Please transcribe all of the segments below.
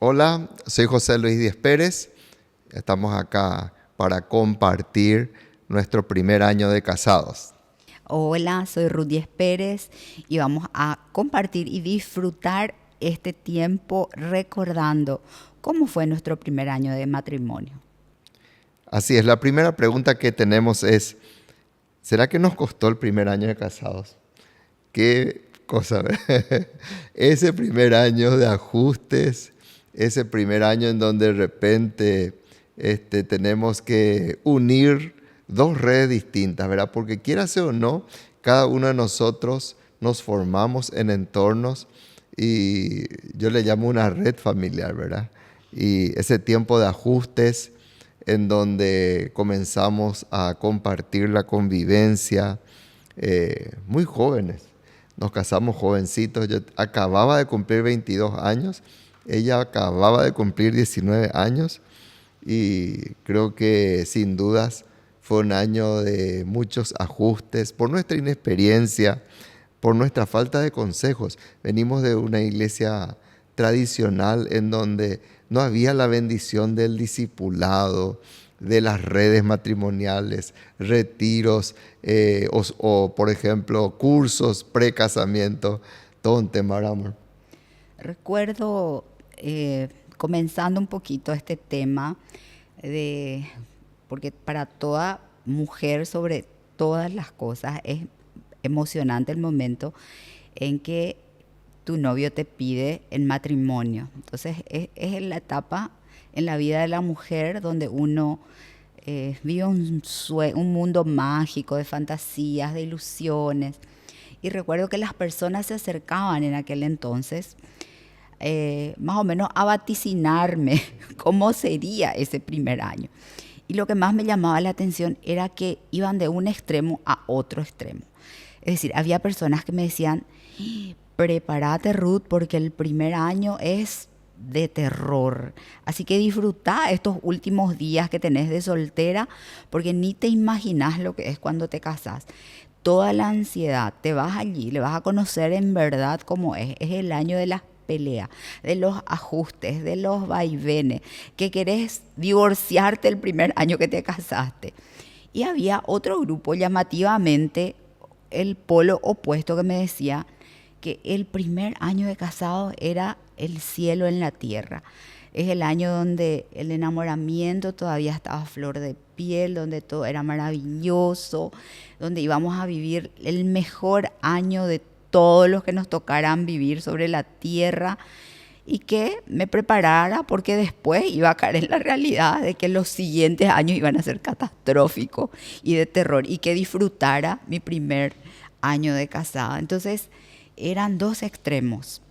Hola, soy José Luis Díez Pérez. Estamos acá para compartir nuestro primer año de casados. Hola, soy Ruth Díez Pérez y vamos a compartir y disfrutar este tiempo recordando cómo fue nuestro primer año de matrimonio. Así es, la primera pregunta que tenemos es, ¿será que nos costó el primer año de casados? Qué cosa, ¿verdad? Ese primer año de ajustes, ese primer año en donde de repente tenemos que unir dos redes distintas, ¿verdad? Porque quiera sea o no, cada uno de nosotros nos formamos en entornos y yo le llamo una red familiar, ¿verdad? Y ese tiempo de ajustes en donde comenzamos a compartir la convivencia, muy jóvenes. Nos casamos jovencitos. Yo acababa de cumplir 22 años. Ella acababa de cumplir 19 años. Y creo que sin dudas fue un año de muchos ajustes por nuestra inexperiencia, por nuestra falta de consejos. Venimos de una iglesia tradicional en donde no había la bendición del discipulado, de las redes matrimoniales, retiros o, por ejemplo, cursos pre-casamiento, todo un tema, ¿verdad, amor? Recuerdo, comenzando un poquito este tema, de, porque para toda mujer sobre todas las cosas es emocionante el momento en que tu novio te pide en matrimonio. Entonces es la etapa en la vida de la mujer donde uno vive un mundo mágico de fantasías, de ilusiones. Y recuerdo que las personas se acercaban en aquel entonces más o menos a vaticinarme cómo sería ese primer año. Y lo que más me llamaba la atención era que iban de un extremo a otro extremo. Es decir, había personas que me decían, prepárate Ruth porque el primer año es de terror. Así que disfruta estos últimos días que tenés de soltera porque ni te imaginas lo que es cuando te casás. Toda la ansiedad, te vas allí, le vas a conocer en verdad cómo es el año de las peleas, de los ajustes, de los vaivenes, que querés divorciarte el primer año que te casaste. Y había otro grupo, llamativamente el polo opuesto, que me decía que el primer año de casado era el cielo en la tierra. Es el año donde el enamoramiento todavía estaba a flor de piel, donde todo era maravilloso, donde íbamos a vivir el mejor año de todos los que nos tocaran vivir sobre la tierra y que me preparara porque después iba a caer en la realidad de que los siguientes años iban a ser catastróficos y de terror y que disfrutara mi primer año de casada. Entonces eran dos extremos.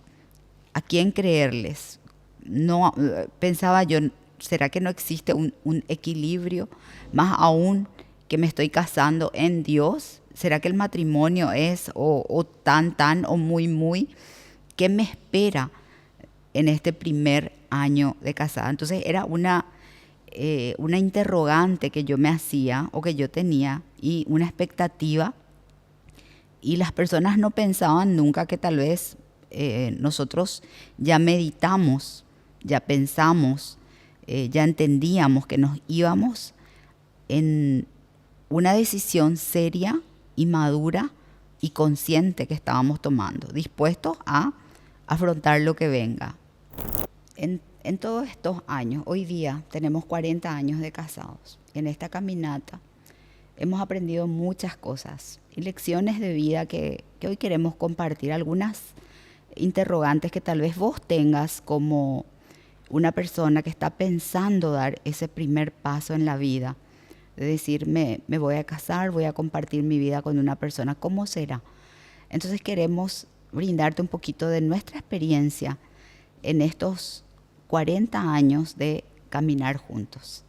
¿A quién creerles? No, pensaba yo, ¿será que no existe un equilibrio? Más aún que me estoy casando en Dios. ¿Será que el matrimonio es o tan o muy? ¿Qué me espera en este primer año de casada? Entonces era una interrogante que yo me hacía o que yo tenía y una expectativa. Y las personas no pensaban nunca que tal vez nosotros ya meditamos, ya pensamos, ya entendíamos que nos íbamos en una decisión seria y madura y consciente que estábamos tomando, dispuestos a afrontar lo que venga. En todos estos años, hoy día tenemos 40 años de casados. En esta caminata hemos aprendido muchas cosas y lecciones de vida que hoy queremos compartir. Algunas interrogantes que tal vez vos tengas como una persona que está pensando dar ese primer paso en la vida. De decir, me voy a casar, voy a compartir mi vida con una persona, ¿cómo será? Entonces queremos brindarte un poquito de nuestra experiencia en estos 40 años de caminar juntos.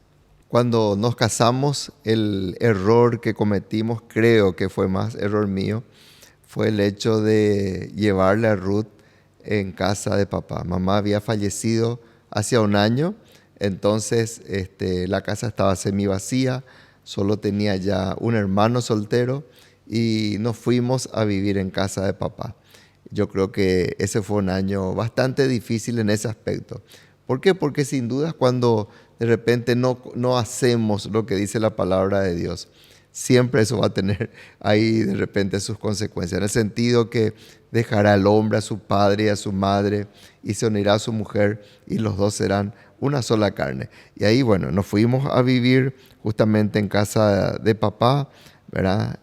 Cuando nos casamos, el error que cometimos, creo que fue más error mío, fue el hecho de llevarle a Ruth en casa de papá. Mamá había fallecido hacía un año, entonces la casa estaba semi vacía, solo tenía ya un hermano soltero y nos fuimos a vivir en casa de papá. Yo creo que ese fue un año bastante difícil en ese aspecto, ¿Por qué? Porque sin duda cuando de repente no hacemos lo que dice la palabra de Dios, siempre eso va a tener ahí de repente sus consecuencias, en el sentido que dejará al hombre a su padre y a su madre y se unirá a su mujer y los dos serán una sola carne. Y ahí, bueno, nos fuimos a vivir justamente en casa de papá, ¿verdad?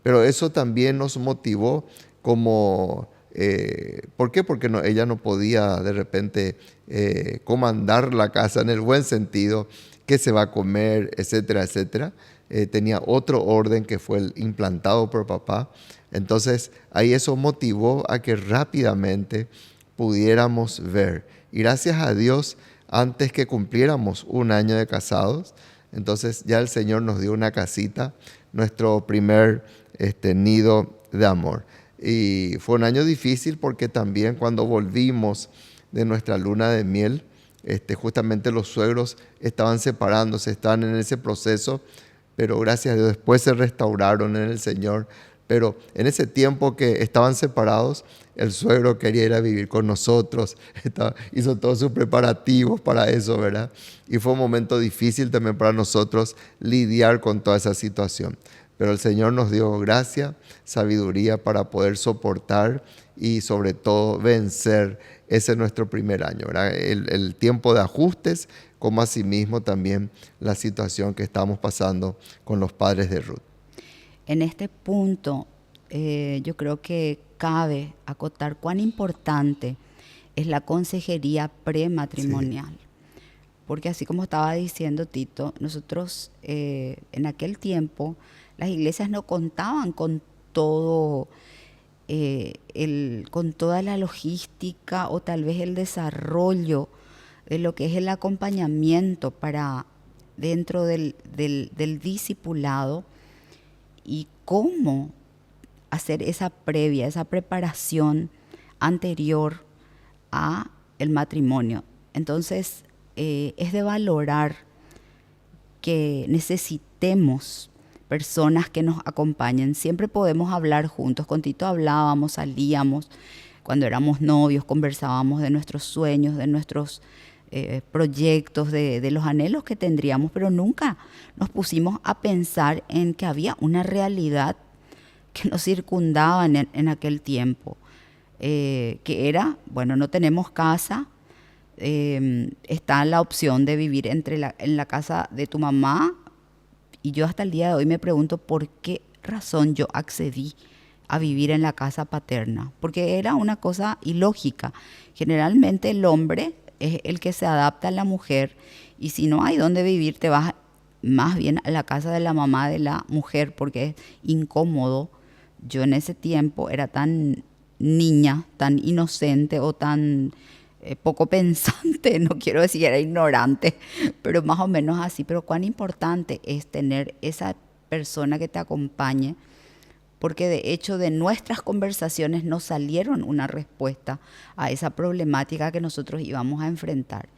Pero eso también nos motivó como... ¿por qué? Porque ella no podía de repente comandar la casa en el buen sentido, qué se va a comer, etcétera, etcétera. Tenía otro orden que fue el implantado por papá. Entonces ahí eso motivó a que rápidamente pudiéramos ver. Y gracias a Dios, antes que cumpliéramos un año de casados, entonces ya el Señor nos dio una casita, nuestro primer nido de amor. Y fue un año difícil porque también cuando volvimos de nuestra luna de miel, justamente los suegros estaban separándose, estaban en ese proceso, pero gracias a Dios después se restauraron en el Señor. Pero en ese tiempo que estaban separados, el suegro quería ir a vivir con nosotros, hizo todos sus preparativos para eso, ¿verdad? Y fue un momento difícil también para nosotros lidiar con toda esa situación. Pero el Señor nos dio gracia, sabiduría para poder soportar y sobre todo vencer. Ese es nuestro primer año, ¿verdad? El tiempo de ajustes, como asimismo también la situación que estamos pasando con los padres de Ruth. En este punto, yo creo que cabe acotar cuán importante es la consejería prematrimonial. Sí. Porque así como estaba diciendo Tito, nosotros en aquel tiempo las iglesias no contaban con todo, con toda la logística o tal vez el desarrollo de lo que es el acompañamiento para dentro del discipulado y cómo hacer esa previa, esa preparación anterior a el matrimonio. Entonces, es de valorar que necesitemos personas que nos acompañen. Siempre podemos hablar juntos. Con Tito hablábamos, salíamos, cuando éramos novios, conversábamos de nuestros sueños, de nuestros proyectos, de los anhelos que tendríamos, pero nunca nos pusimos a pensar en que había una realidad que nos circundaba en aquel tiempo, que era, bueno, no tenemos casa, está la opción de vivir en la casa de tu mamá, y yo hasta el día de hoy me pregunto por qué razón yo accedí a vivir en la casa paterna, porque era una cosa ilógica. Generalmente el hombre es el que se adapta a la mujer, y si no hay dónde vivir te vas más bien a la casa de la mamá de la mujer porque es incómodo. Yo en ese tiempo era tan niña, tan inocente o tan poco pensante, no quiero decir era ignorante, pero más o menos así. Pero cuán importante es tener esa persona que te acompañe, porque de hecho de nuestras conversaciones nos salieron una respuesta a esa problemática que nosotros íbamos a enfrentar.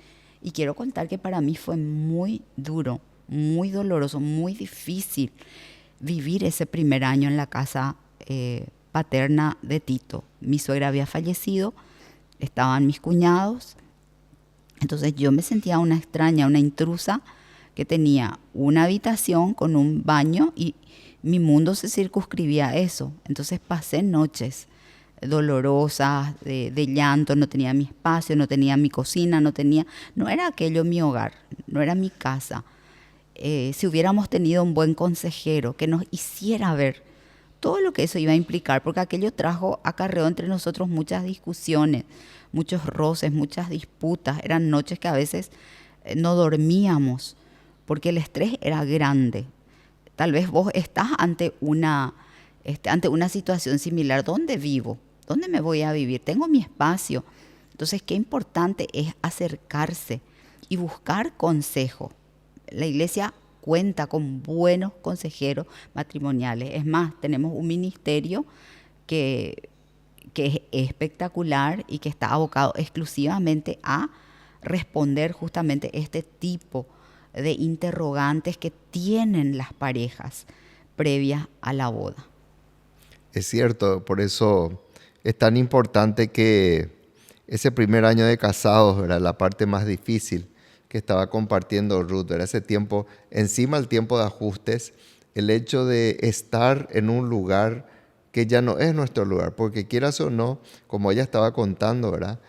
Y quiero contar que para mí fue muy duro, muy doloroso, muy difícil vivir ese primer año en la casa paterna de Tito. Mi suegra había fallecido, estaban mis cuñados, entonces yo me sentía una extraña, una intrusa que tenía una habitación con un baño y mi mundo se circunscribía a eso. Entonces pasé noches dolorosas, de llanto, no tenía mi espacio, no tenía mi cocina, no era aquello mi hogar, no era mi casa. Si hubiéramos tenido un buen consejero que nos hiciera ver todo lo que eso iba a implicar, porque aquello acarreó entre nosotros muchas discusiones, muchos roces, muchas disputas. Eran noches que a veces no dormíamos porque el estrés era grande. Tal vez vos estás ante una situación similar. ¿Dónde vivo? ¿Dónde me voy a vivir? Tengo mi espacio. Entonces, qué importante es acercarse y buscar consejo. La iglesia cuenta con buenos consejeros matrimoniales. Es más, tenemos un ministerio que es espectacular y que está abocado exclusivamente a responder justamente este tipo de interrogantes que tienen las parejas previas a la boda. Es cierto, por eso es tan importante que ese primer año de casados, ¿verdad? La parte más difícil que estaba compartiendo Ruth, ¿verdad? Ese tiempo, encima el tiempo de ajustes, el hecho de estar en un lugar que ya no es nuestro lugar, porque quieras o no, como ella estaba contando, ¿verdad?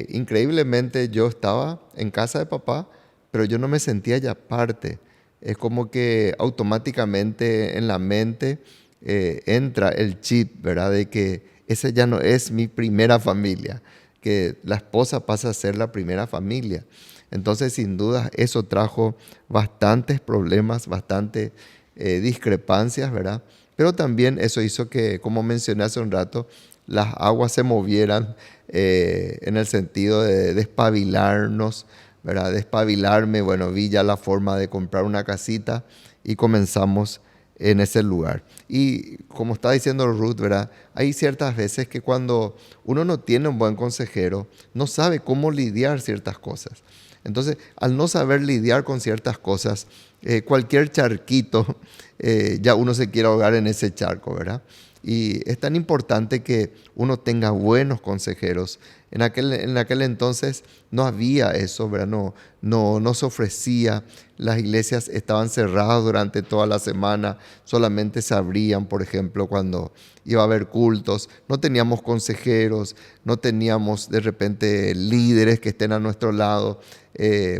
Increíblemente yo estaba en casa de papá, pero yo no me sentía ya parte. Es como que automáticamente en la mente entra el chip, ¿verdad? De que esa ya no es mi primera familia, que la esposa pasa a ser la primera familia. Entonces, sin duda, eso trajo bastantes problemas, bastantes discrepancias, ¿verdad? Pero también eso hizo que, como mencioné hace un rato, las aguas se movieran en el sentido de despabilarnos, ¿verdad? Despabilarme, bueno, vi ya la forma de comprar una casita y comenzamos en ese lugar. Y como está diciendo Ruth, ¿verdad? Hay ciertas veces que cuando uno no tiene un buen consejero, no sabe cómo lidiar ciertas cosas. Entonces, al no saber lidiar con ciertas cosas, cualquier charquito, ya uno se quiere ahogar en ese charco, ¿verdad? Y es tan importante que uno tenga buenos consejeros. En aquel entonces no había eso, ¿verdad? No se ofrecía. Las iglesias estaban cerradas durante toda la semana. Solamente se abrían, por ejemplo, cuando iba a haber cultos. No teníamos consejeros, no teníamos de repente líderes que estén a nuestro lado.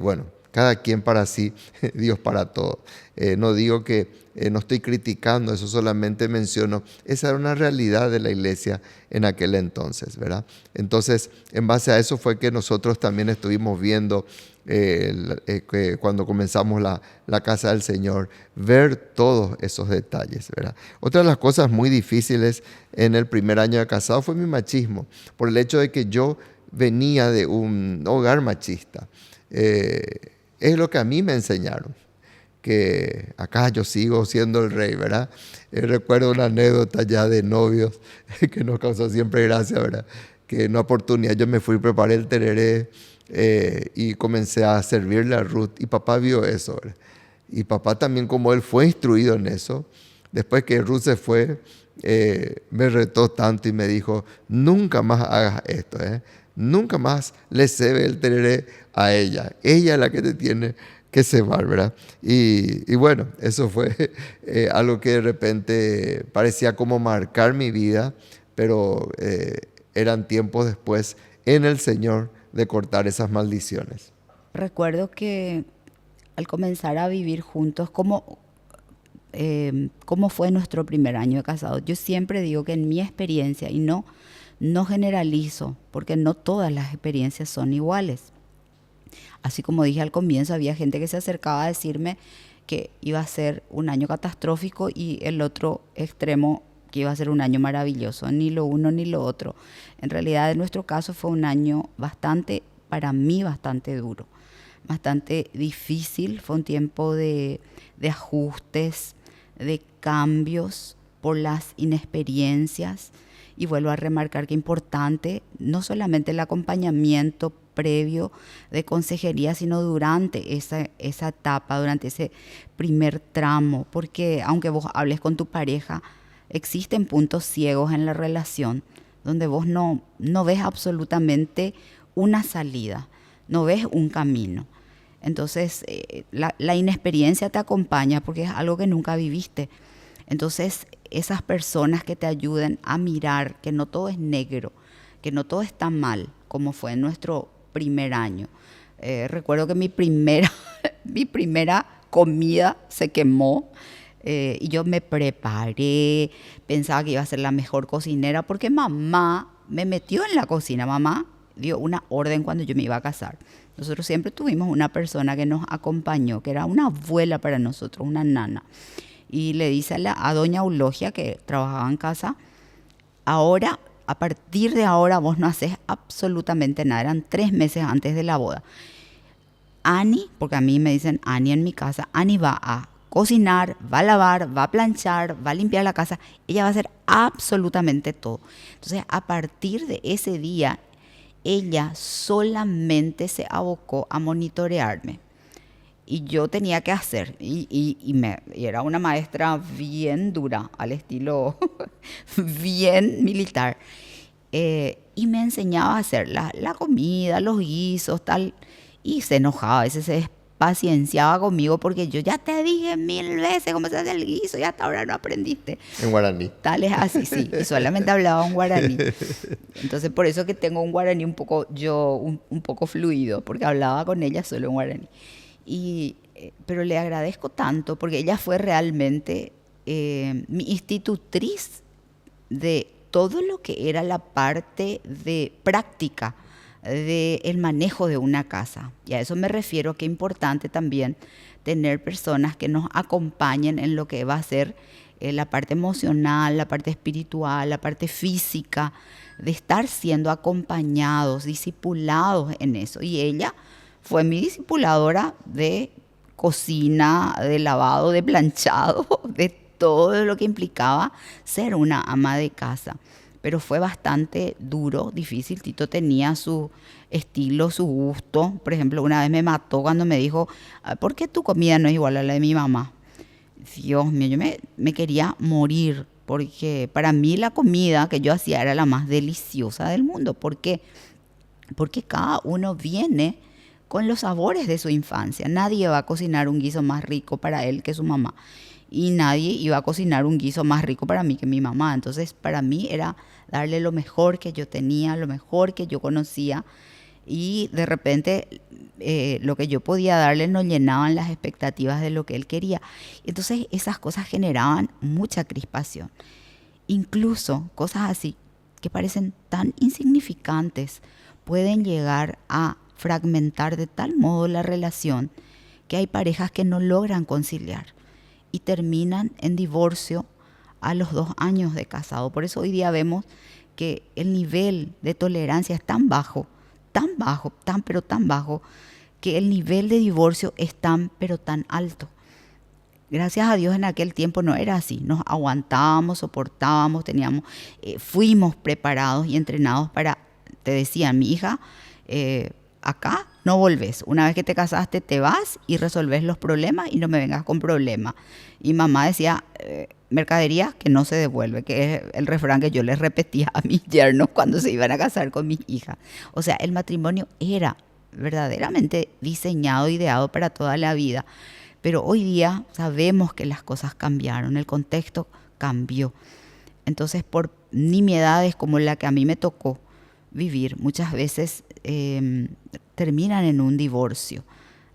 Bueno, cada quien para sí, Dios para todos. No digo que no estoy criticando, eso solamente menciono. Esa era una realidad de la iglesia en aquel entonces, ¿verdad? Entonces, en base a eso fue que nosotros también estuvimos viendo que cuando comenzamos la casa del Señor, ver todos esos detalles, ¿verdad? Otra de las cosas muy difíciles en el primer año de casado fue mi machismo, por el hecho de que yo venía de un hogar machista. Es lo que a mí me enseñaron, que acá yo sigo siendo el rey, ¿verdad? Recuerdo una anécdota ya de novios que nos causó siempre gracia, ¿verdad? Que en una oportunidad yo me fui, preparé el tereré y comencé a servirle a Ruth y papá vio eso, ¿verdad? Y papá también, como él fue instruido en eso, después que Ruth se fue, me retó tanto y me dijo, nunca más hagas esto, ¿eh? Nunca más le cebe el tereré a ella. Ella es la que te tiene que cebar, ¿verdad? Y bueno, eso fue algo que de repente parecía como marcar mi vida, pero eran tiempos después en el Señor de cortar esas maldiciones. Recuerdo que al comenzar a vivir juntos, cómo fue nuestro primer año de casados. Yo siempre digo que en mi experiencia, y no generalizo, porque no todas las experiencias son iguales. Así como dije al comienzo, había gente que se acercaba a decirme que iba a ser un año catastrófico y el otro extremo que iba a ser un año maravilloso. Ni lo uno ni lo otro. En realidad, en nuestro caso fue un año para mí, bastante duro, bastante difícil. Fue un tiempo de ajustes, de cambios por las inexperiencias. Y vuelvo a remarcar que es importante no solamente el acompañamiento previo de consejería, sino durante esa etapa, durante ese primer tramo, porque aunque vos hables con tu pareja, existen puntos ciegos en la relación donde vos no ves absolutamente una salida, no ves un camino. Entonces, la inexperiencia te acompaña porque es algo que nunca viviste. Entonces, esas personas que te ayuden a mirar que no todo es negro, que no todo está mal, como fue en nuestro primer año. Recuerdo que mi primera comida se quemó y yo me preparé, pensaba que iba a ser la mejor cocinera porque mamá me metió en la cocina. Mamá dio una orden cuando yo me iba a casar. Nosotros siempre tuvimos una persona que nos acompañó, que era una abuela para nosotros, una nana. Y le dice a doña Eulogia, que trabajaba en casa, ahora, a partir de ahora vos no haces absolutamente nada. Eran 3 meses antes de la boda. Ani, porque a mí me dicen Ani en mi casa, Ani va a cocinar, va a lavar, va a planchar, va a limpiar la casa. Ella va a hacer absolutamente todo. Entonces, a partir de ese día, ella solamente se abocó a monitorearme. Y yo tenía que hacer, y era una maestra bien dura, al estilo bien militar. y me enseñaba a hacer la comida, los guisos, tal, y se enojaba, a veces se despacienciaba conmigo porque yo ya te dije 1000 veces cómo se hace el guiso y hasta ahora no aprendiste. En guaraní. Tal es así, sí, y solamente hablaba un guaraní. Entonces por eso que tengo un guaraní un poco, un poco fluido, porque hablaba con ella solo en guaraní. Pero le agradezco tanto porque ella fue realmente mi institutriz de todo lo que era la parte de práctica del manejo de una casa. Y a eso me refiero, que es importante también tener personas que nos acompañen en lo que va a ser la parte emocional, la parte espiritual, la parte física, de estar siendo acompañados, discipulados en eso. Y ella fue mi discipuladora de cocina, de lavado, de planchado, de todo lo que implicaba ser una ama de casa. Pero fue bastante duro, difícil. Tito tenía su estilo, su gusto. Por ejemplo, una vez me mató cuando me dijo, ¿por qué tu comida no es igual a la de mi mamá? Dios mío, yo me quería morir, porque para mí la comida que yo hacía era la más deliciosa del mundo. ¿Por qué? Porque cada uno viene con los sabores de su infancia. Nadie va a cocinar un guiso más rico para él que su mamá. Y nadie iba a cocinar un guiso más rico para mí que mi mamá. Entonces, para mí era darle lo mejor que yo tenía, lo mejor que yo conocía. Y de repente, lo que yo podía darle no llenaban las expectativas de lo que él quería. Entonces, esas cosas generaban mucha crispación. Incluso cosas así, que parecen tan insignificantes, pueden llegar a fragmentar de tal modo la relación que hay parejas que no logran conciliar y terminan en divorcio a los 2 años de casado. Por eso hoy día vemos que el nivel de tolerancia es tan bajo, pero tan bajo, que el nivel de divorcio es tan, pero tan alto. Gracias a Dios en aquel tiempo no era así. Nos aguantábamos, soportábamos, fuimos preparados y entrenados para, te decían, mi hija, acá no volvés. Una vez que te casaste te vas y resolvés los problemas y no me vengas con problemas. Y mamá decía, mercadería que no se devuelve, que es el refrán que yo les repetía a mis yernos cuando se iban a casar con mis hijas. O sea, el matrimonio era verdaderamente diseñado, ideado para toda la vida. Pero hoy día sabemos que las cosas cambiaron, el contexto cambió. Entonces, por nimiedades como la que a mí me tocó vivir, muchas veces terminan en un divorcio.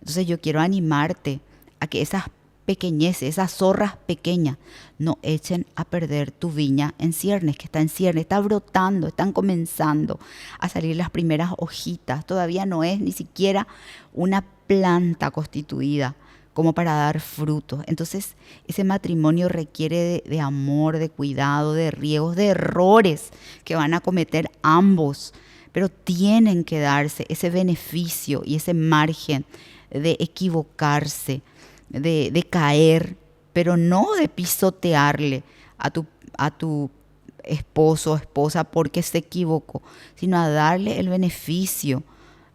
Entonces yo quiero animarte a que esas pequeñeces, esas zorras pequeñas, no echen a perder tu viña en ciernes, que está en ciernes, está brotando, están comenzando a salir las primeras hojitas. Todavía no es ni siquiera una planta constituida como para dar frutos. Entonces ese matrimonio requiere de amor, de cuidado, de riegos, de errores que van a cometer ambos, pero tienen que darse ese beneficio y ese margen de equivocarse, de caer, pero no de pisotearle a tu esposo o esposa porque se equivocó, sino a darle el beneficio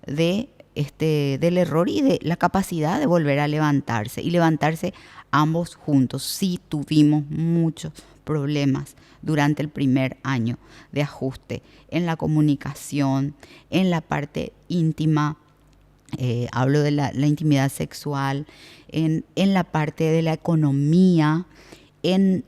del error y de la capacidad de volver a levantarse y levantarse ambos juntos. Sí tuvimos muchos problemas durante el primer año de ajuste en la comunicación, en la parte íntima, hablo de la intimidad sexual, en la parte de la economía, en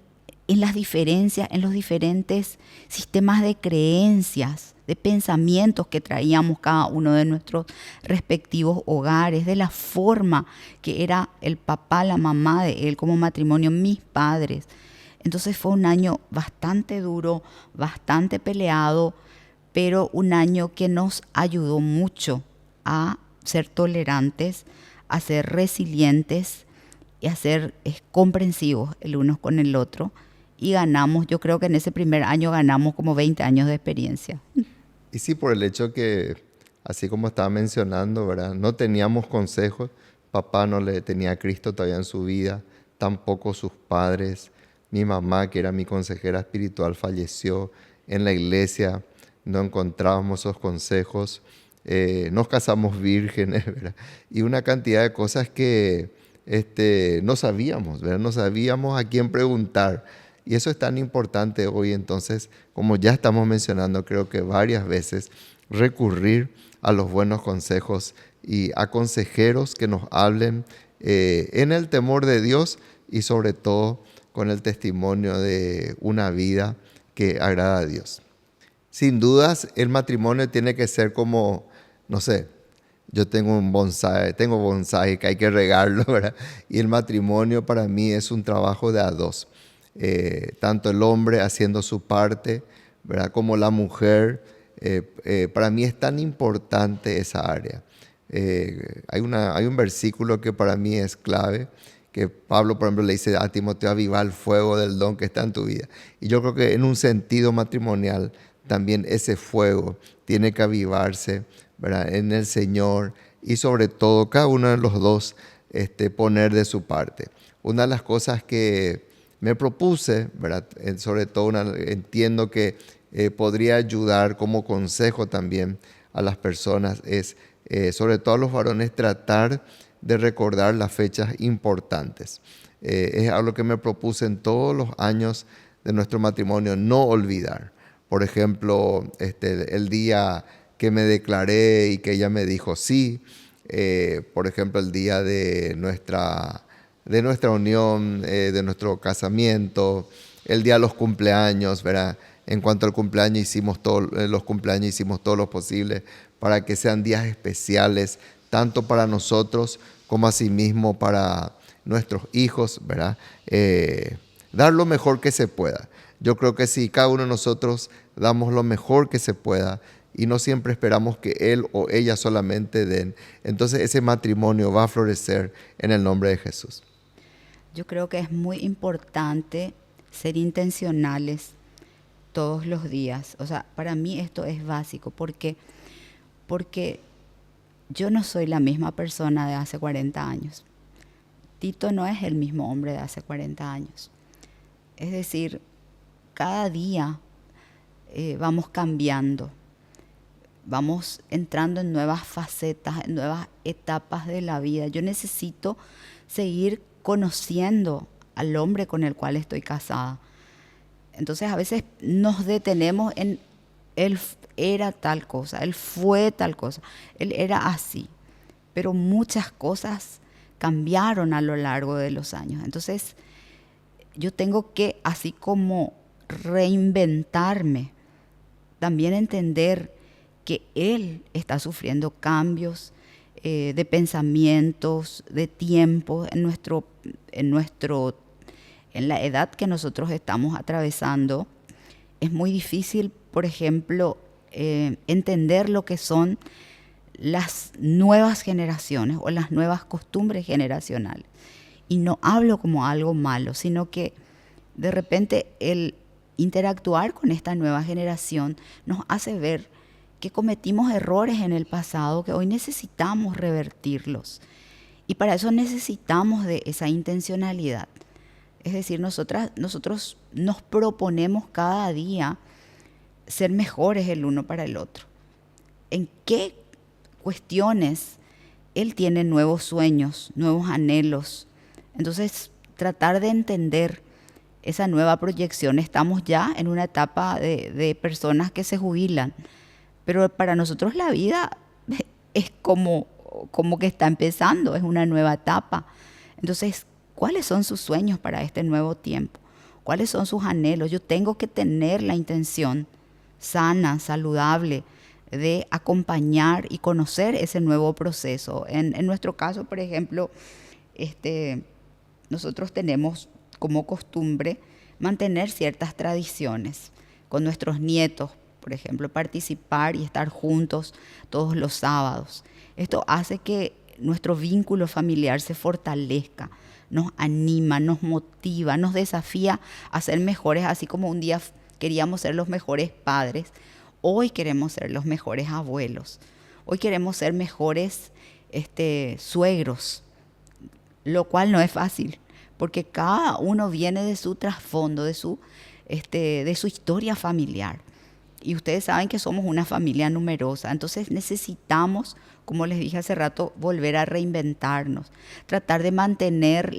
las diferencias, en los diferentes sistemas de creencias, de pensamientos que traíamos cada uno de nuestros respectivos hogares, de la forma que era el papá, la mamá de él como matrimonio, mis padres. Entonces fue un año bastante duro, bastante peleado, pero un año que nos ayudó mucho a ser tolerantes, a ser resilientes y a ser comprensivos el uno con el otro. Y ganamos, yo creo que en ese primer año ganamos como 20 años de experiencia. Y sí, por el hecho que, así como estaba mencionando, ¿verdad? No teníamos consejos. Papá no le tenía a Cristo todavía en su vida, tampoco sus padres. Mi mamá, que era mi consejera espiritual, falleció en la iglesia. No encontrábamos esos consejos. Nos casamos vírgenes, ¿verdad? Y una cantidad de cosas que no sabíamos, ¿verdad? No sabíamos a quién preguntar. Y eso es tan importante hoy. Entonces, como ya estamos mencionando, creo que varias veces recurrir a los buenos consejos y a consejeros que nos hablen en el temor de Dios y sobre todo con el testimonio de una vida que agrada a Dios. Sin dudas, el matrimonio tiene que ser como, no sé, yo tengo bonsái que hay que regarlo, ¿verdad? Y el matrimonio para mí es un trabajo de a dos. Tanto el hombre haciendo su parte, ¿verdad? Como la mujer. Para mí es tan importante esa área. Hay un versículo que para mí es clave, que Pablo, por ejemplo, le dice a Timoteo: aviva el fuego del don que está en tu vida. Y yo creo que en un sentido matrimonial también ese fuego tiene que avivarse, ¿verdad? En el Señor, y sobre todo cada uno de los dos poner de su parte. Una de las cosas que me propuse, ¿verdad? Sobre todo entiendo que podría ayudar como consejo también a las personas, es sobre todo a los varones, tratar de recordar las fechas importantes. Es algo que me propuse en todos los años de nuestro matrimonio, no olvidar. Por ejemplo, el día que me declaré y que ella me dijo sí, por ejemplo, el día de nuestra unión, de nuestro casamiento, el día de los cumpleaños, ¿verdad? En cuanto al cumpleaños, hicimos todo lo posible para que sean días especiales, tanto para nosotros como asimismo para nuestros hijos, ¿verdad? Dar lo mejor que se pueda. Yo creo que si cada uno de nosotros damos lo mejor que se pueda y no siempre esperamos que él o ella solamente den, entonces ese matrimonio va a florecer en el nombre de Jesús. Yo creo que es muy importante ser intencionales todos los días. O sea, para mí esto es básico porque yo no soy la misma persona de hace 40 años. Tito no es el mismo hombre de hace 40 años. Es decir, cada día vamos cambiando, vamos entrando en nuevas facetas, en nuevas etapas de la vida. Yo necesito seguir conociendo al hombre con el cual estoy casada. Entonces a veces nos detenemos en él era tal cosa, él fue tal cosa, él era así. Pero muchas cosas cambiaron a lo largo de los años. Entonces yo tengo que, así como reinventarme, también entender que él está sufriendo cambios de pensamientos, de tiempo en la edad que nosotros estamos atravesando. Es muy difícil, por ejemplo, entender lo que son las nuevas generaciones o las nuevas costumbres generacionales. Y no hablo como algo malo, sino que de repente el interactuar con esta nueva generación nos hace ver que cometimos errores en el pasado que hoy necesitamos revertirlos. Y para eso necesitamos de esa intencionalidad. Es decir, nosotros nos proponemos cada día ser mejores el uno para el otro. ¿En qué cuestiones él tiene nuevos sueños, nuevos anhelos? Entonces, tratar de entender esa nueva proyección. Estamos ya en una etapa de personas que se jubilan, pero para nosotros la vida es como que está empezando, es una nueva etapa. Entonces, ¿cuáles son sus sueños para este nuevo tiempo? ¿Cuáles son sus anhelos? Yo tengo que tener la intención sana, saludable, de acompañar y conocer ese nuevo proceso. En nuestro caso, por ejemplo, nosotros tenemos como costumbre mantener ciertas tradiciones con nuestros nietos, por ejemplo, participar y estar juntos todos los sábados. Esto hace que nuestro vínculo familiar se fortalezca, nos anima, nos motiva, nos desafía a ser mejores, así como un día queríamos ser los mejores padres, hoy queremos ser los mejores abuelos, hoy queremos ser mejores suegros, lo cual no es fácil, porque cada uno viene de su trasfondo, de su historia familiar. Y ustedes saben que somos una familia numerosa, entonces necesitamos, como les dije hace rato, volver a reinventarnos, tratar de mantener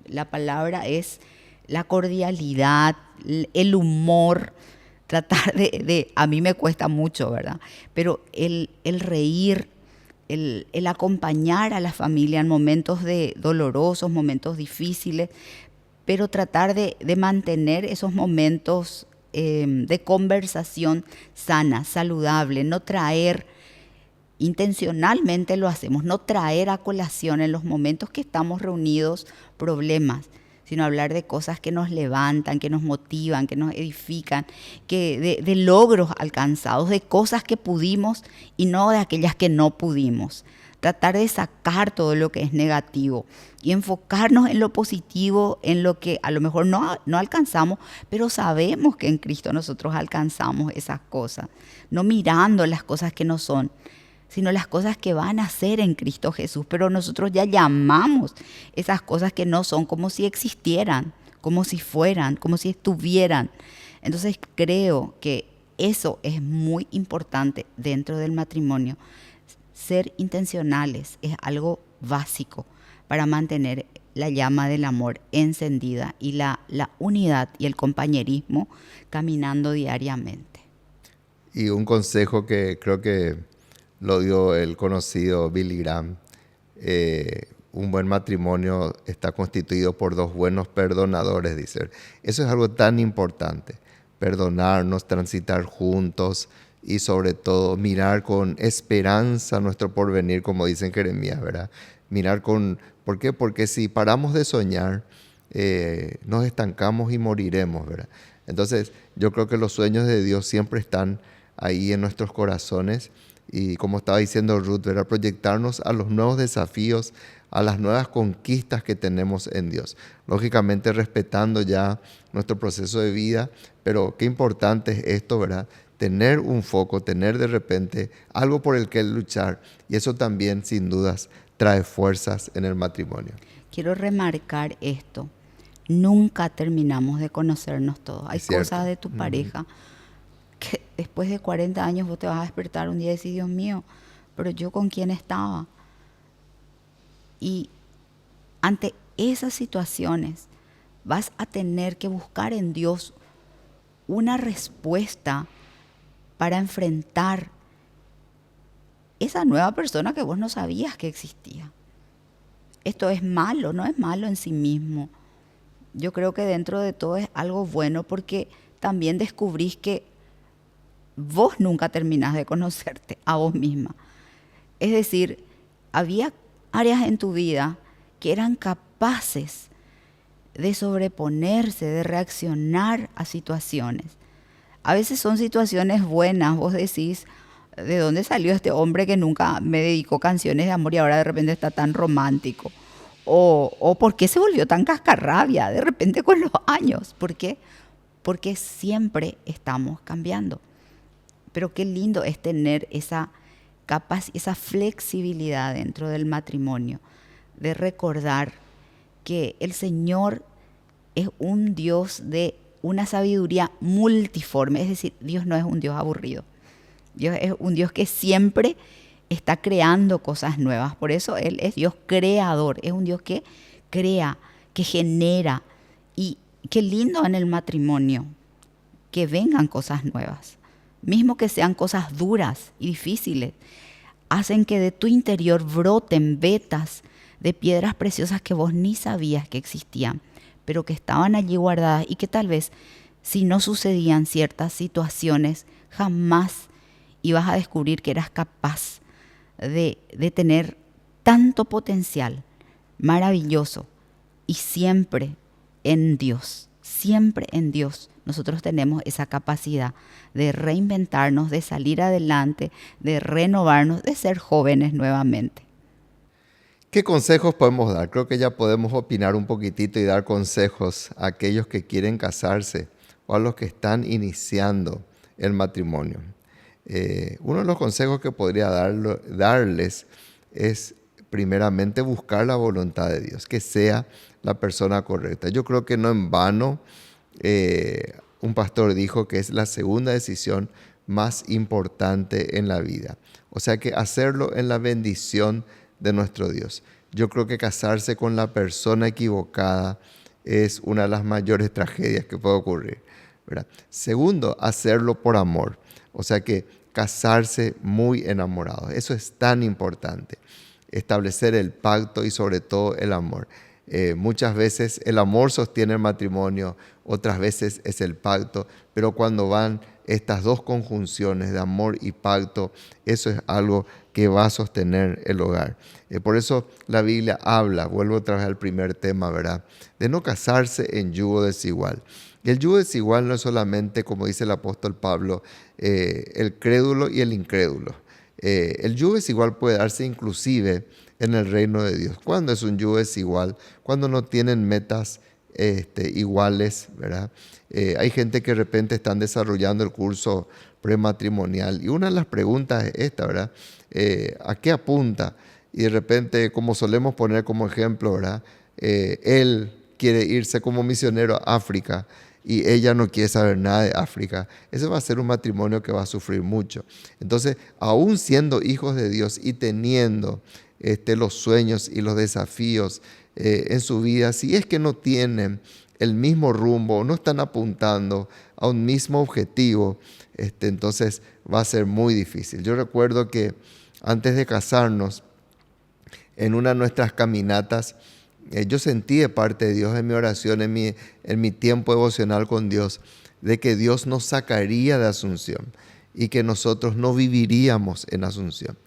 La palabra es la cordialidad, el humor, tratar a mí me cuesta mucho, ¿verdad? Pero el reír, el acompañar a la familia en momentos dolorosos, momentos difíciles, pero tratar de mantener esos momentos de conversación sana, saludable, no traer, intencionalmente lo hacemos, no traer a colación en los momentos que estamos reunidos problemas, sino hablar de cosas que nos levantan, que nos motivan, que nos edifican, de logros alcanzados, de cosas que pudimos y no de aquellas que no pudimos. Tratar de sacar todo lo que es negativo y enfocarnos en lo positivo, en lo que a lo mejor no alcanzamos, pero sabemos que en Cristo nosotros alcanzamos esas cosas, no mirando las cosas que no son, sino las cosas que van a ser en Cristo Jesús. Pero nosotros ya llamamos esas cosas que no son como si existieran, como si fueran, como si estuvieran. Entonces creo que eso es muy importante dentro del matrimonio. Ser intencionales es algo básico para mantener la llama del amor encendida y la unidad y el compañerismo caminando diariamente. Y un consejo que creo que lo dio el conocido Billy Graham: un buen matrimonio está constituido por dos buenos perdonadores, dice. Eso es algo tan importante, perdonarnos, transitar juntos y sobre todo mirar con esperanza nuestro porvenir, como dice en Jeremías, ¿verdad? ¿Por qué? Porque si paramos de soñar, nos estancamos y moriremos, ¿verdad? Entonces, yo creo que los sueños de Dios siempre están ahí en nuestros corazones. Y como estaba diciendo Ruth, ¿verdad? Proyectarnos a los nuevos desafíos, a las nuevas conquistas que tenemos en Dios. Lógicamente respetando ya nuestro proceso de vida, pero qué importante es esto, ¿verdad? Tener un foco, tener de repente algo por el que luchar. Y eso también, sin dudas, trae fuerzas en el matrimonio. Quiero remarcar esto. Nunca terminamos de conocernos todos. Hay cosas de tu pareja que después de 40 años vos te vas a despertar un día y decir, Dios mío, pero yo con quién estaba. Y ante esas situaciones vas a tener que buscar en Dios una respuesta para enfrentar esa nueva persona que vos no sabías que existía. Esto es malo, no es malo en sí mismo. Yo creo que dentro de todo es algo bueno porque también descubrís que vos nunca terminás de conocerte a vos misma. Es decir, había áreas en tu vida que eran capaces de sobreponerse, de reaccionar a situaciones. A veces son situaciones buenas, vos decís, ¿de dónde salió este hombre que nunca me dedicó canciones de amor y ahora de repente está tan romántico? O ¿por qué se volvió tan cascarrabia de repente con los años? ¿Por qué? Porque siempre estamos cambiando. Pero qué lindo es tener esa flexibilidad dentro del matrimonio, de recordar que el Señor es un Dios de una sabiduría multiforme. Es decir, Dios no es un Dios aburrido. Dios es un Dios que siempre está creando cosas nuevas. Por eso Él es Dios creador. Es un Dios que crea, que genera. Y qué lindo en el matrimonio que vengan cosas nuevas. Mismo que sean cosas duras y difíciles, hacen que de tu interior broten vetas de piedras preciosas que vos ni sabías que existían, pero que estaban allí guardadas y que tal vez si no sucedían ciertas situaciones, jamás ibas a descubrir que eras capaz de tener tanto potencial maravilloso y siempre en Dios. Siempre en Dios nosotros tenemos esa capacidad de reinventarnos, de salir adelante, de renovarnos, de ser jóvenes nuevamente. ¿Qué consejos podemos dar? Creo que ya podemos opinar un poquitito y dar consejos a aquellos que quieren casarse o a los que están iniciando el matrimonio. Uno de los consejos que podría darles es primeramente buscar la voluntad de Dios, que sea la persona correcta. Yo creo que no en vano un pastor dijo que es la segunda decisión más importante en la vida. O sea que hacerlo en la bendición de nuestro Dios. yo creo que casarse con la persona equivocada es una de las mayores tragedias que puede ocurrir, ¿verdad? Segundo, hacerlo por amor. O sea que casarse muy enamorados. Eso es tan importante. Establecer el pacto y sobre todo el amor. Muchas veces el amor sostiene el matrimonio, otras veces es el pacto, pero cuando van estas dos conjunciones de amor y pacto, eso es algo que va a sostener el hogar. Por eso la Biblia habla, vuelvo otra vez al primer tema, ¿verdad?, de no casarse en yugo desigual. Y el yugo desigual no es solamente, como dice el apóstol Pablo, el crédulo y el incrédulo. El yugo desigual puede darse inclusive en el reino de Dios. ¿Cuándo es un yugo desigual? Cuando no tienen metas iguales, ¿verdad? Hay gente que de repente están desarrollando el curso prematrimonial y una de las preguntas es esta, ¿verdad? ¿A qué apunta? Y de repente, como solemos poner como ejemplo, ¿verdad? Él quiere irse como misionero a África y ella no quiere saber nada de África. Ese va a ser un matrimonio que va a sufrir mucho. Entonces, aún siendo hijos de Dios y teniendo los sueños y los desafíos en su vida, si es que no tienen el mismo rumbo, no están apuntando a un mismo objetivo, entonces va a ser muy difícil. Yo recuerdo que antes de casarnos, en una de nuestras caminatas, yo sentí de parte de Dios en mi oración, en mi tiempo devocional con Dios, de que Dios nos sacaría de Asunción y que nosotros no viviríamos en Asunción.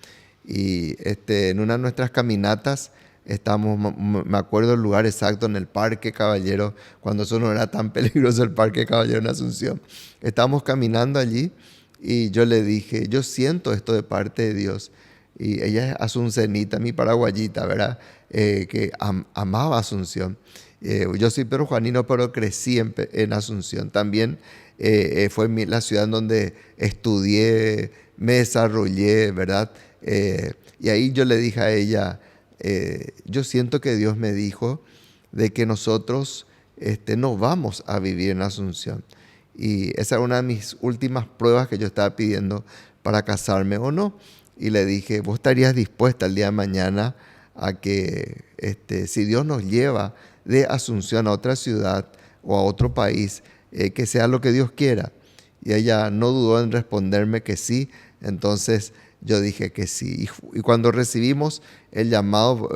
Y en una de nuestras caminatas, me acuerdo el lugar exacto, en el Parque Caballero, cuando eso no era tan peligroso, el Parque Caballero en Asunción. Estábamos caminando allí y yo le dije, yo siento esto de parte de Dios. Y ella es asuncenita, mi paraguayita, ¿verdad? Que amaba Asunción. Yo soy perujuanino, pero crecí en Asunción. También fue la ciudad en donde estudié, me desarrollé, ¿verdad? Y ahí yo le dije a ella, yo siento que Dios me dijo de que nosotros no vamos a vivir en Asunción. Y esa era una de mis últimas pruebas que yo estaba pidiendo para casarme o no. Y le dije, ¿vos estarías dispuesta el día de mañana a que si Dios nos lleva de Asunción a otra ciudad o a otro país, que sea lo que Dios quiera? Y ella no dudó en responderme que sí. Entonces yo dije que sí. Y cuando recibimos el llamado,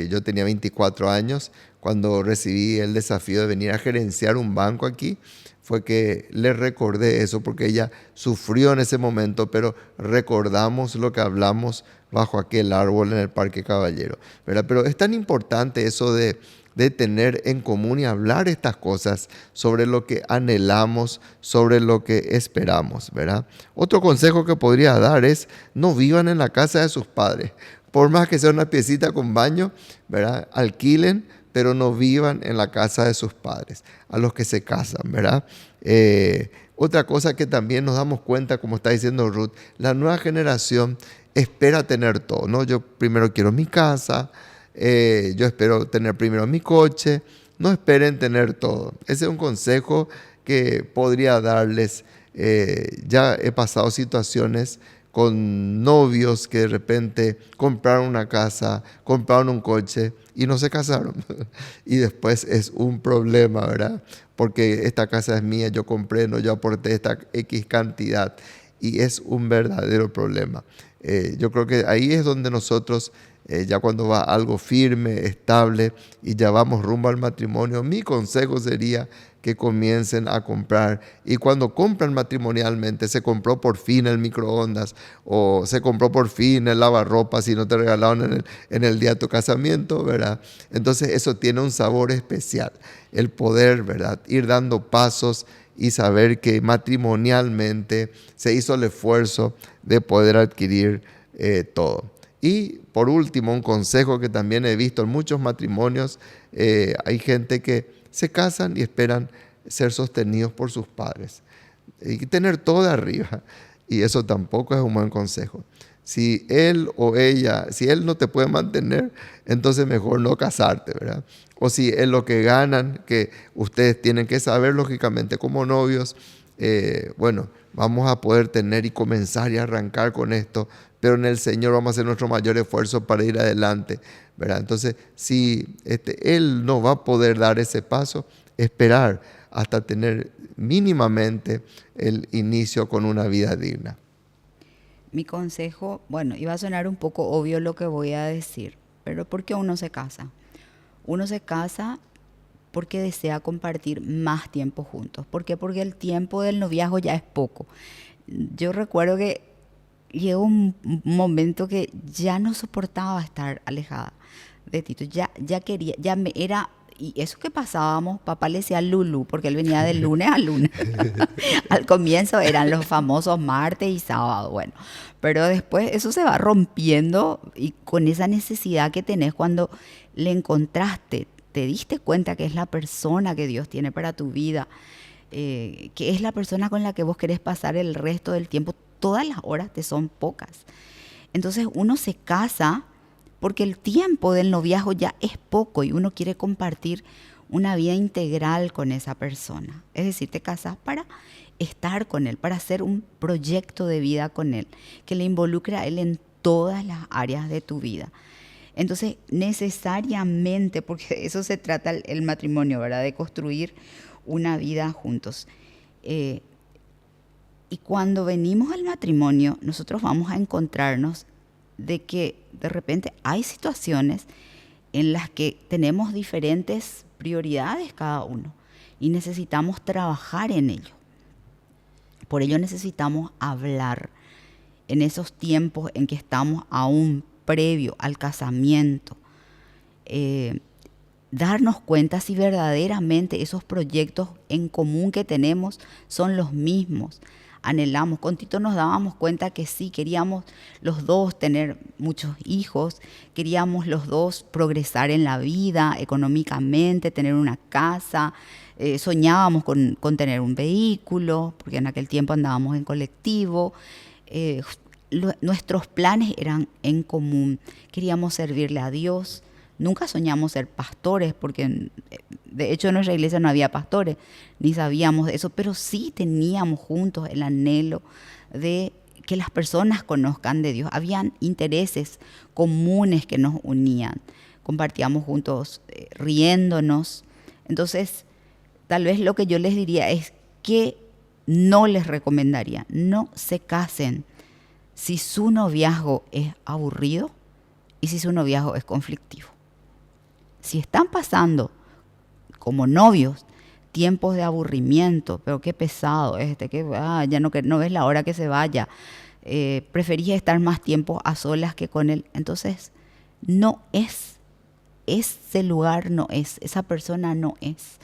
yo tenía 24 años, cuando recibí el desafío de venir a gerenciar un banco aquí, fue que le recordé eso, porque ella sufrió en ese momento, pero recordamos lo que hablamos bajo aquel árbol en el Parque Caballero, ¿verdad? Pero es tan importante eso de tener en común y hablar estas cosas sobre lo que anhelamos, sobre lo que esperamos, ¿verdad? Otro consejo que podría dar es no vivan en la casa de sus padres. Por más que sea una piecita con baño, ¿verdad? Alquilen, pero no vivan en la casa de sus padres, a los que se casan, ¿verdad? Otra cosa que también nos damos cuenta, como está diciendo Ruth, la nueva generación espera tener todo, ¿no? Yo primero quiero mi casa, yo espero tener primero mi coche, no esperen tener todo. Ese es un consejo que podría darles. Ya he pasado situaciones con novios que de repente compraron una casa, compraron un coche y no se casaron. Y después es un problema, ¿verdad? Porque esta casa es mía, yo compré, no, yo aporté esta X cantidad. Y es un verdadero problema. Yo creo que ahí es donde nosotros, ya cuando va algo firme, estable y ya vamos rumbo al matrimonio, mi consejo sería que comiencen a comprar. Y cuando compran matrimonialmente, se compró por fin el microondas o se compró por fin el lavarropas si no te regalaron en el día de tu casamiento, ¿verdad? Entonces eso tiene un sabor especial, el poder, ¿verdad? Ir dando pasos y saber que matrimonialmente se hizo el esfuerzo de poder adquirir todo. Y por último, un consejo que también he visto en muchos matrimonios, hay gente que se casan y esperan ser sostenidos por sus padres y tener todo de arriba. Y eso tampoco es un buen consejo. Si él o ella, si él no te puede mantener, entonces mejor no casarte, ¿verdad? O si es lo que ganan, que ustedes tienen que saber, lógicamente, como novios, bueno, vamos a poder tener y comenzar y arrancar con esto, pero en el Señor vamos a hacer nuestro mayor esfuerzo para ir adelante, ¿verdad? Entonces, si Él no va a poder dar ese paso, esperar hasta tener mínimamente el inicio con una vida digna. Mi consejo, bueno, iba a sonar un poco obvio lo que voy a decir, pero ¿por qué uno se casa? Uno se casa porque desea compartir más tiempo juntos. ¿Por qué? Porque el tiempo del noviazgo ya es poco. Yo recuerdo que llegó un momento que ya no soportaba estar alejada de Tito. Ya quería, ya me era... Y eso que pasábamos, papá le decía Lulu, porque él venía de lunes a lunes. Al comienzo eran los famosos martes y sábado, bueno. Pero después eso se va rompiendo y con esa necesidad que tenés cuando le encontraste, te diste cuenta que es la persona que Dios tiene para tu vida, que es la persona con la que vos querés pasar el resto del tiempo. Todas las horas te son pocas. Entonces uno se casa porque el tiempo del noviazgo ya es poco y uno quiere compartir una vida integral con esa persona. Es decir, te casas para estar con él, para hacer un proyecto de vida con él, que le involucre a él en todas las áreas de tu vida. Entonces, necesariamente, porque de eso se trata el matrimonio, ¿verdad? De construir una vida juntos. Y cuando venimos al matrimonio, nosotros vamos a encontrarnos de que de repente hay situaciones en las que tenemos diferentes prioridades cada uno y necesitamos trabajar en ello. Por ello necesitamos hablar en esos tiempos en que estamos aún previo al casamiento, darnos cuenta si verdaderamente esos proyectos en común que tenemos son los mismos. Anhelamos, con Tito nos dábamos cuenta que sí, queríamos los dos tener muchos hijos, queríamos los dos progresar en la vida económicamente, tener una casa, soñábamos con tener un vehículo, porque en aquel tiempo andábamos en colectivo. Nuestros planes eran en común, queríamos servirle a Dios. Nunca soñamos ser pastores, porque de hecho en nuestra iglesia no había pastores, ni sabíamos de eso, pero sí teníamos juntos el anhelo de que las personas conozcan de Dios. Habían intereses comunes que nos unían, compartíamos juntos riéndonos. Entonces, tal vez lo que yo les diría es que no les recomendaría, no se casen si su noviazgo es aburrido y si su noviazgo es conflictivo. Si están pasando como novios tiempos de aburrimiento, pero qué pesado que ya no ves la hora que se vaya, preferís estar más tiempo a solas que con él, entonces no es, ese lugar no es, esa persona no es.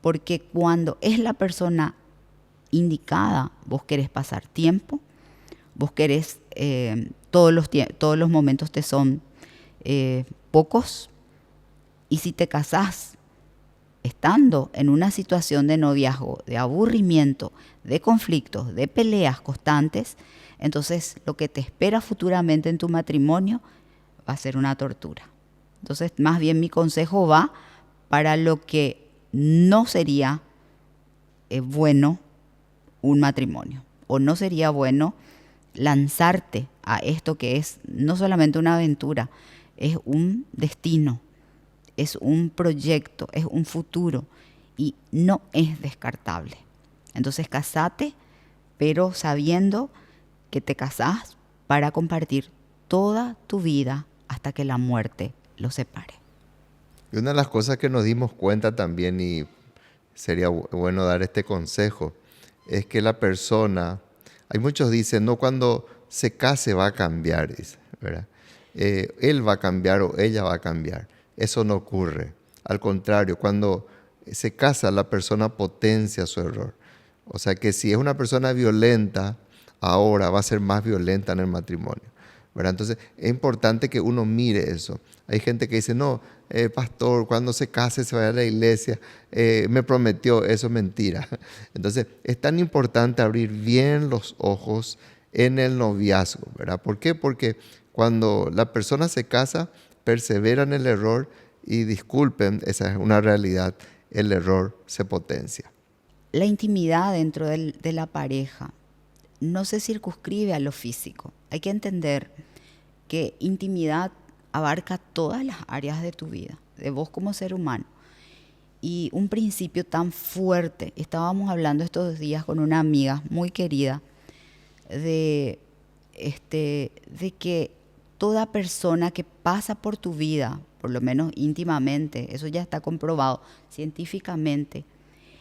Porque cuando es la persona indicada, vos querés pasar tiempo, vos querés, todos los momentos te son pocos. Y si te casás estando en una situación de noviazgo, de aburrimiento, de conflictos, de peleas constantes, entonces lo que te espera futuramente en tu matrimonio va a ser una tortura. Entonces, más bien mi consejo va para lo que no sería bueno un matrimonio, o no sería bueno lanzarte a esto que es no solamente una aventura, es un destino. Es un proyecto, es un futuro y no es descartable. Entonces casate, pero sabiendo que te casás para compartir toda tu vida hasta que la muerte los separe. Y una de las cosas que nos dimos cuenta también, y sería bueno dar este consejo, es que la persona, hay muchos dicen, no, cuando se case va a cambiar, dice, ¿verdad? Él va a cambiar o ella va a cambiar. Eso no ocurre. Al contrario, cuando se casa, la persona potencia su error. O sea que si es una persona violenta, ahora va a ser más violenta en el matrimonio, ¿verdad? Entonces es importante que uno mire eso. Hay gente que dice, no, pastor, cuando se case se vaya a la iglesia, me prometió, eso es mentira. Entonces es tan importante abrir bien los ojos en el noviazgo, ¿verdad? ¿Por qué? Porque cuando la persona se casa, persevera en el error y disculpen, esa es una realidad, el error se potencia. la intimidad dentro de la pareja no se circunscribe a lo físico. Hay que entender que intimidad abarca todas las áreas de tu vida, de vos como ser humano. Y un principio tan fuerte, estábamos hablando estos días con una amiga muy querida, de que toda persona que pasa por tu vida, por lo menos íntimamente, eso ya está comprobado científicamente,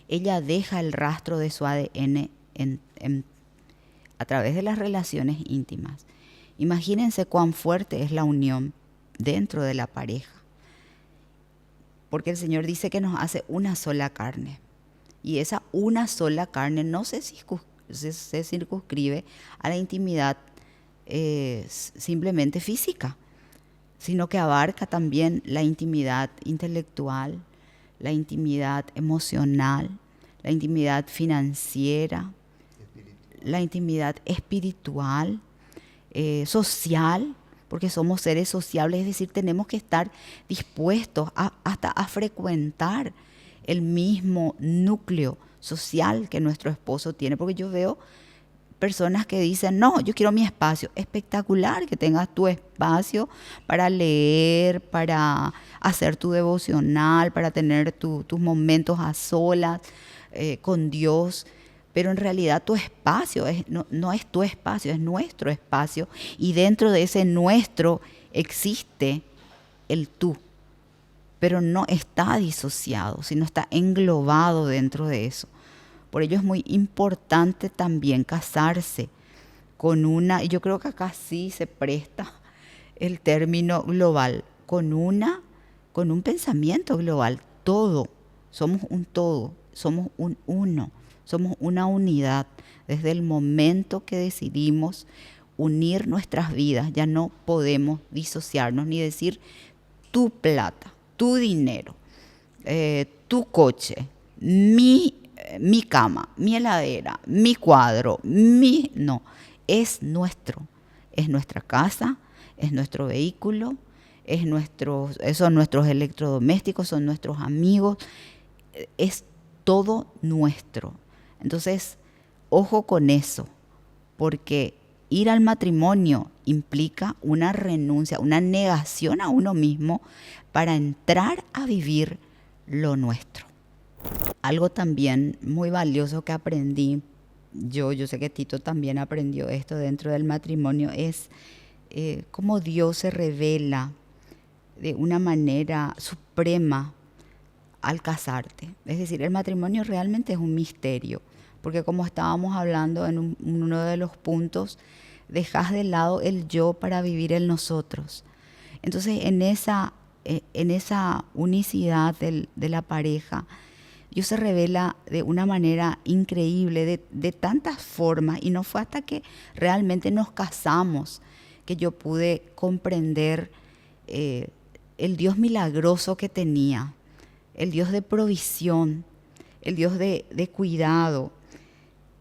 ella deja el rastro de su ADN a través de las relaciones íntimas. Imagínense cuán fuerte es la unión dentro de la pareja, porque el Señor dice que nos hace una sola carne, y esa una sola carne no se circunscribe a la intimidad simplemente física, sino que abarca también la intimidad intelectual, la intimidad emocional, la intimidad financiera, la intimidad espiritual, social, porque somos seres sociables, es decir, tenemos que estar dispuestos hasta a frecuentar el mismo núcleo social que nuestro esposo tiene, porque yo veo personas que dicen, no, yo quiero mi espacio. Espectacular que tengas tu espacio para leer, para hacer tu devocional, para tener tus momentos a solas con Dios. Pero en realidad tu espacio no es tu espacio, es nuestro espacio. Y dentro de ese nuestro existe el tú. Pero no está disociado, sino está englobado dentro de eso. Por ello es muy importante también casarse con una, y yo creo que acá sí se presta el término global, con un pensamiento global. Todo, somos un todo, somos un uno, somos una unidad. Desde el momento que decidimos unir nuestras vidas, ya no podemos disociarnos ni decir tu plata, tu dinero, tu coche, mi cama, mi heladera, mi cuadro, no, es nuestro, es nuestra casa, es nuestro vehículo, son nuestros electrodomésticos, son nuestros amigos, es todo nuestro. Entonces, ojo con eso, porque ir al matrimonio implica una renuncia, una negación a uno mismo para entrar a vivir lo nuestro. Algo también muy valioso que aprendí, yo sé que Tito también aprendió esto dentro del matrimonio, es cómo Dios se revela de una manera suprema al casarte. Es decir, el matrimonio realmente es un misterio, porque como estábamos hablando en uno de los puntos, dejas de lado el yo para vivir el nosotros. Entonces, en esa unicidad de la pareja, Dios se revela de una manera increíble, de tantas formas, y no fue hasta que realmente nos casamos que yo pude comprender el Dios milagroso que tenía, el Dios de provisión, el Dios de cuidado,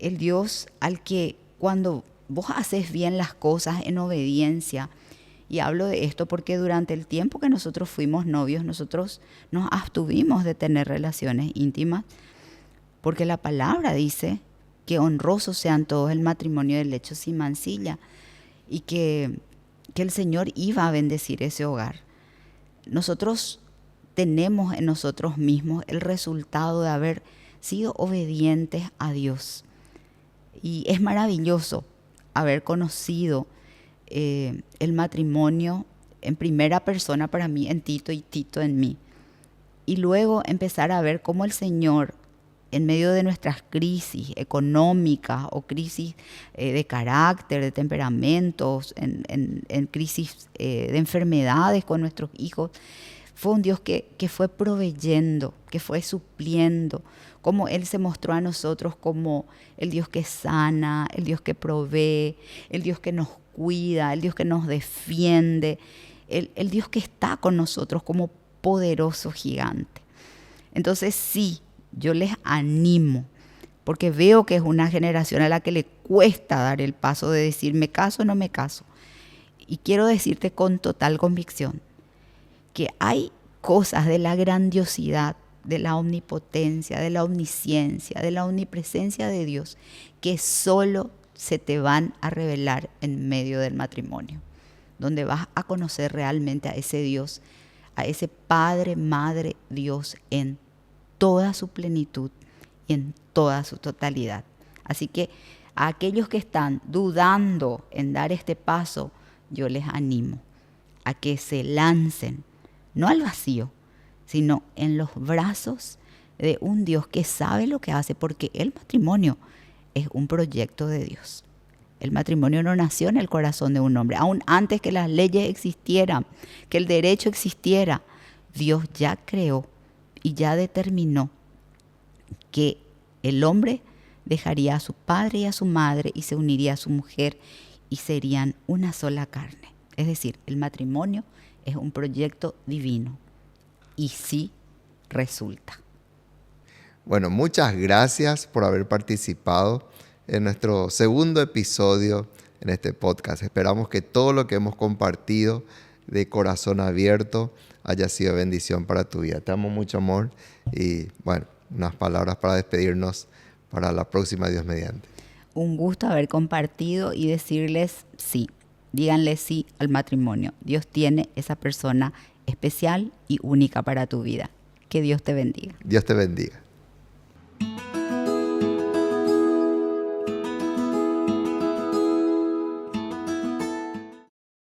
el Dios al que cuando vos haces bien las cosas en obediencia. Y hablo de esto porque durante el tiempo que nosotros fuimos novios, nosotros nos abstuvimos de tener relaciones íntimas, porque la palabra dice que honrosos sean todos el matrimonio del lecho sin mancilla, y que el Señor iba a bendecir ese hogar. Nosotros tenemos en nosotros mismos el resultado de haber sido obedientes a Dios. Y es maravilloso haber conocido el matrimonio en primera persona para mí, en Tito, y Tito en mí. Y luego empezar a ver cómo el Señor, en medio de nuestras crisis económicas o crisis de carácter, de temperamentos, en crisis de enfermedades con nuestros hijos, fue un Dios que fue proveyendo, que fue supliendo, como Él se mostró a nosotros como el Dios que sana, el Dios que provee, el Dios que nos cuida, el Dios que nos defiende, el Dios que está con nosotros como poderoso gigante. Entonces sí, yo les animo, porque veo que es una generación a la que le cuesta dar el paso de decir me caso o no me caso. Y quiero decirte con total convicción que hay cosas de la grandiosidad de la omnipotencia, de la omnisciencia, de la omnipresencia de Dios, que solo se te van a revelar en medio del matrimonio, donde vas a conocer realmente a ese Dios, a ese Padre, Madre, Dios en toda su plenitud y en toda su totalidad. Así que a aquellos que están dudando en dar este paso, yo les animo a que se lancen, no al vacío, sino en los brazos de un Dios que sabe lo que hace, porque el matrimonio es un proyecto de Dios. El matrimonio no nació en el corazón de un hombre. Aún antes que las leyes existieran, que el derecho existiera, Dios ya creó y ya determinó que el hombre dejaría a su padre y a su madre y se uniría a su mujer y serían una sola carne. Es decir, el matrimonio es un proyecto divino y sí resulta. Bueno, muchas gracias por haber participado en nuestro segundo episodio en este podcast. Esperamos que todo lo que hemos compartido de corazón abierto haya sido bendición para tu vida. Te amo mucho, amor. Y bueno, unas palabras para despedirnos para la próxima, Dios mediante. Un gusto haber compartido y decirles sí. Díganle sí al matrimonio. Dios tiene esa persona especial y única para tu vida. Que Dios te bendiga. Dios te bendiga.